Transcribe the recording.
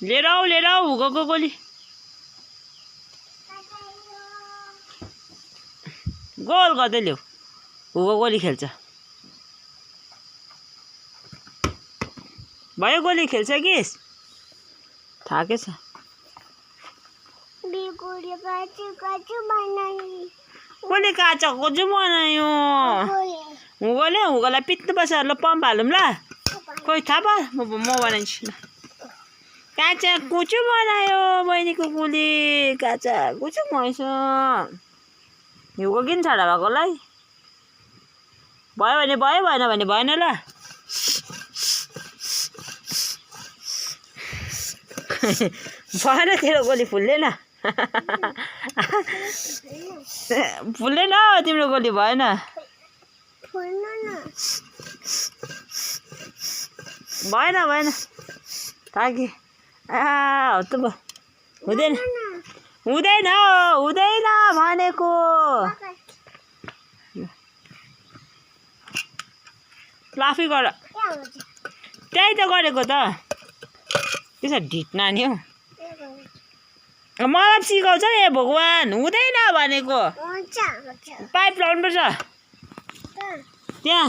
लिएर आऊ हुगोको गोली गोल गर्दै ल्याऊ हुगो गोली खेल्छ भयो गोली खेल्छ कि थाकेछ कसले काँचो कोजु बनायो हुगोलाई पित्नुपर्छ ल पम्प हालौँ ल खोइ थाहा भयो म बनाइदिन्छु ल काँचा कुचु बनायो बहिनीको गोली काँचा कुचु भएछ हुगो किन छाडा भएकोलाई भयो भने भयो भएन भने भएन ल भएन तेरो गोली फुल्दैन फुल्दैन तिम्रो गोली भएन भएन थाके हो त हुँदैन भनेको लाफी गर त्यही त गरेको त त्यसो ढिट नानी हौ मलाई सिकाउँछ ए भगवान हुँदैन भनेको पाइप लाउनुपर्छ त्यहाँ